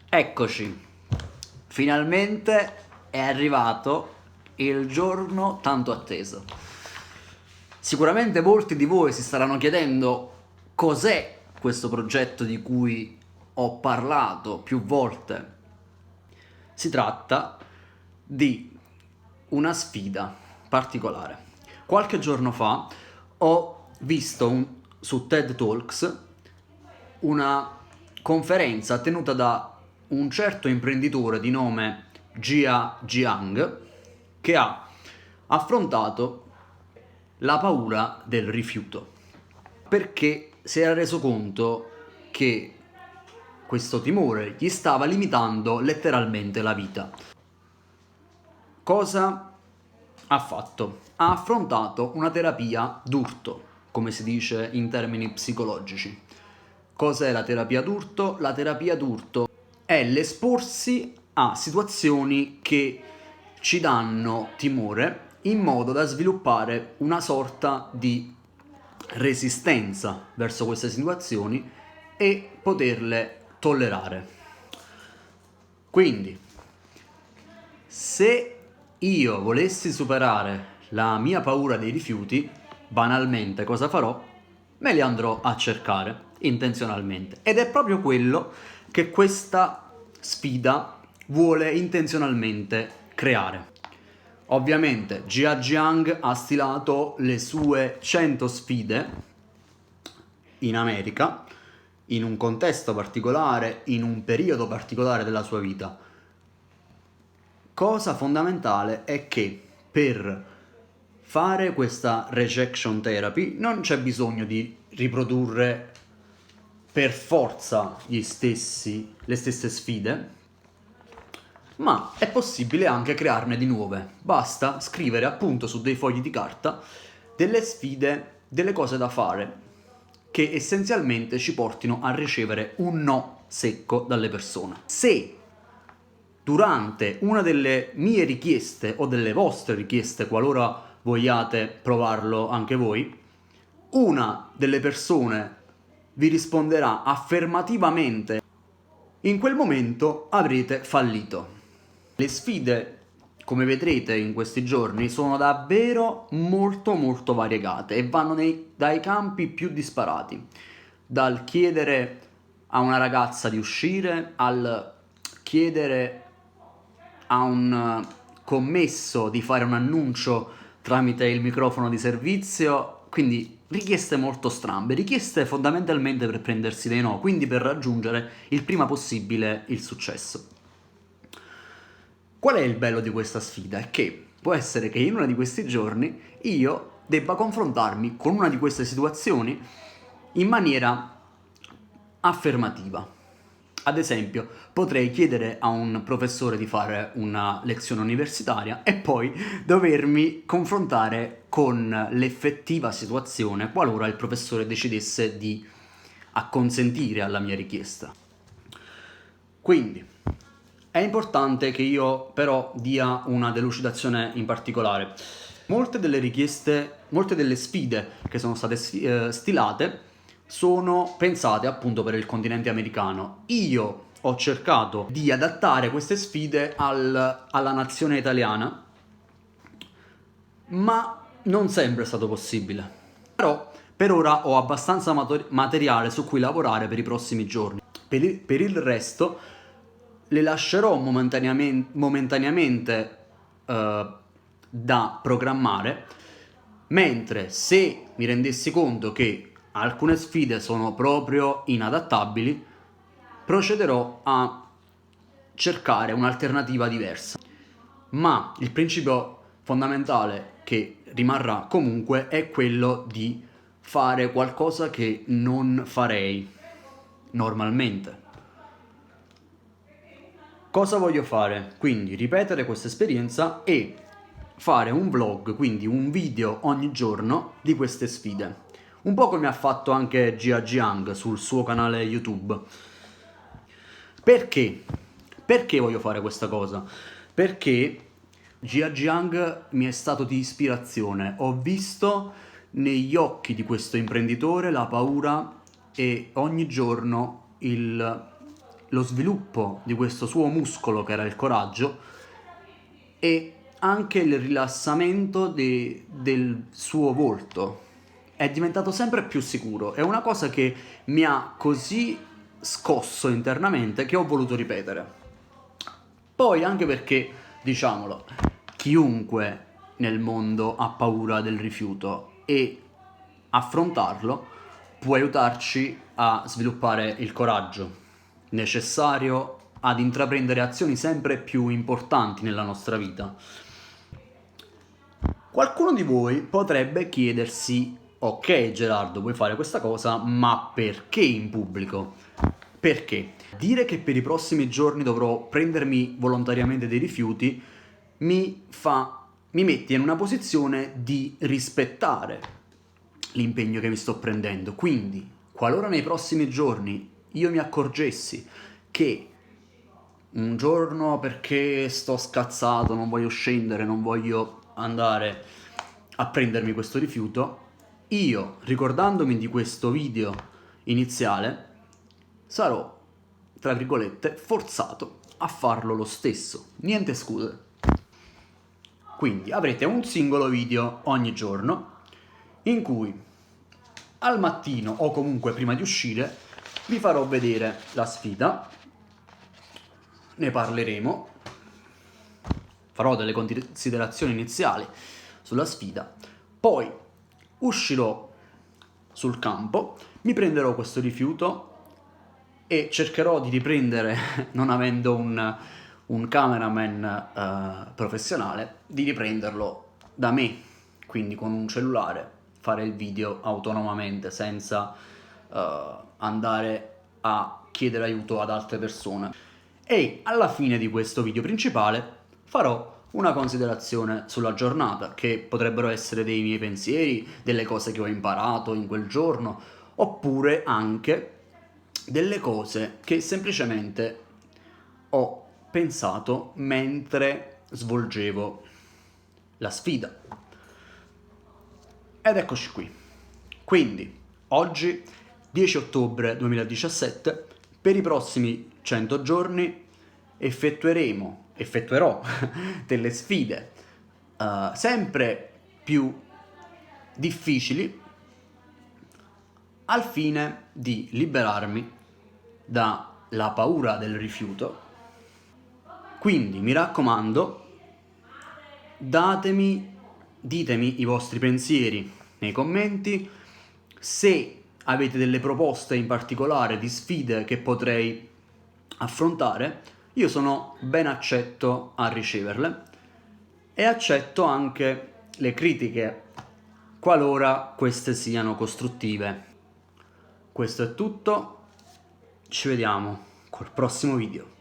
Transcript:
Eccoci, finalmente è arrivato il giorno tanto atteso. Sicuramente molti di voi si staranno chiedendo cos'è questo progetto di cui ho parlato più volte. Si tratta di una sfida particolare. Qualche giorno fa ho visto su TED Talks una conferenza tenuta da un certo imprenditore di nome Jia Jiang che ha affrontato la paura del rifiuto perché si era reso conto che questo timore gli stava limitando letteralmente la vita. Cosa ha fatto? Ha affrontato una terapia d'urto, come si dice in termini psicologici. Cos'è la terapia d'urto? La terapia d'urto è l'esporsi a situazioni che ci danno timore in modo da sviluppare una sorta di resistenza verso queste situazioni e poterle tollerare. Quindi, se io volessi superare la mia paura dei rifiuti, banalmente cosa farò? Me li andrò a cercare intenzionalmente. Ed è proprio quello che questa sfida vuole intenzionalmente creare. Ovviamente Jia Jiang ha stilato le sue 100 sfide in America, in un contesto particolare, in un periodo particolare della sua vita. Cosa fondamentale è che per fare questa rejection therapy non c'è bisogno di riprodurre per forza le stesse sfide, ma è possibile anche crearne di nuove. Basta scrivere appunto su dei fogli di carta delle sfide, delle cose da fare che essenzialmente ci portino a ricevere un no secco dalle persone. Se durante una delle mie richieste o delle vostre richieste, qualora vogliate provarlo anche voi, una delle persone vi risponderà affermativamente, in quel momento avrete fallito. Le sfide, come vedrete in questi giorni, sono davvero molto variegate e vanno dai campi più disparati, dal chiedere a una ragazza di uscire al chiedere a un commesso di fare un annuncio tramite il microfono di servizio, quindi richieste molto strambe, richieste fondamentalmente per prendersi dei no, quindi per raggiungere il prima possibile il successo. Qual è il bello di questa sfida? È che può essere che in uno di questi giorni io debba confrontarmi con una di queste situazioni in maniera affermativa. Ad esempio, potrei chiedere a un professore di fare una lezione universitaria e poi dovermi confrontare con l'effettiva situazione qualora il professore decidesse di acconsentire alla mia richiesta. Quindi, è importante che io però dia una delucidazione in particolare. Molte delle sfide che sono state stilate sono pensate appunto per il continente americano. Io ho cercato di adattare queste sfide alla nazione italiana, ma non sempre è stato possibile. Però per ora ho abbastanza materiale su cui lavorare per i prossimi giorni. Per il resto le lascerò momentaneamente da programmare, mentre se mi rendessi conto che alcune sfide sono proprio inadattabili, procederò a cercare un'alternativa diversa. Ma il principio fondamentale che rimarrà comunque è quello di fare qualcosa che non farei normalmente. Cosa voglio fare? Quindi ripetere questa esperienza e fare un vlog, quindi un video ogni giorno di queste sfide. Un po' come ha fatto anche Jia Jiang sul suo canale YouTube. Perché? Perché voglio fare questa cosa? Perché Jia Jiang mi è stato di ispirazione. Ho visto negli occhi di questo imprenditore la paura e ogni giorno lo sviluppo di questo suo muscolo che era il coraggio e anche il rilassamento del suo volto. È diventato sempre più sicuro. È una cosa che mi ha così scosso internamente che ho voluto ripetere. Poi anche perché, diciamolo, chiunque nel mondo ha paura del rifiuto e affrontarlo può aiutarci a sviluppare il coraggio necessario ad intraprendere azioni sempre più importanti nella nostra vita. Qualcuno di voi potrebbe chiedersi: ok Gerardo, vuoi fare questa cosa, ma perché in pubblico? Perché? Dire che per i prossimi giorni dovrò prendermi volontariamente dei rifiuti mi mette in una posizione di rispettare l'impegno che mi sto prendendo. Quindi, qualora nei prossimi giorni io mi accorgessi che un giorno, perché sto scazzato, non voglio scendere, non voglio andare a prendermi questo rifiuto, io, ricordandomi di questo video iniziale, sarò, tra virgolette, forzato a farlo lo stesso. Niente scuse. Quindi avrete un singolo video ogni giorno in cui al mattino o comunque prima di uscire vi farò vedere la sfida, ne parleremo, farò delle considerazioni iniziali sulla sfida, poi uscirò sul campo, mi prenderò questo rifiuto e cercherò di riprendere, non avendo un cameraman professionale, di riprenderlo da me, quindi con un cellulare, fare il video autonomamente senza andare a chiedere aiuto ad altre persone. E alla fine di questo video principale farò una considerazione sulla giornata, che potrebbero essere dei miei pensieri, delle cose che ho imparato in quel giorno, oppure anche delle cose che semplicemente ho pensato mentre svolgevo la sfida. Ed eccoci qui. Quindi, oggi, 10 ottobre 2017, per i prossimi 100 giorni effettuerò delle sfide sempre più difficili al fine di liberarmi dalla paura del rifiuto. Quindi mi raccomando, ditemi i vostri pensieri nei commenti. Se avete delle proposte in particolare di sfide che potrei affrontare, io sono ben accetto a riceverle e accetto anche le critiche qualora queste siano costruttive. Questo è tutto, ci vediamo col prossimo video.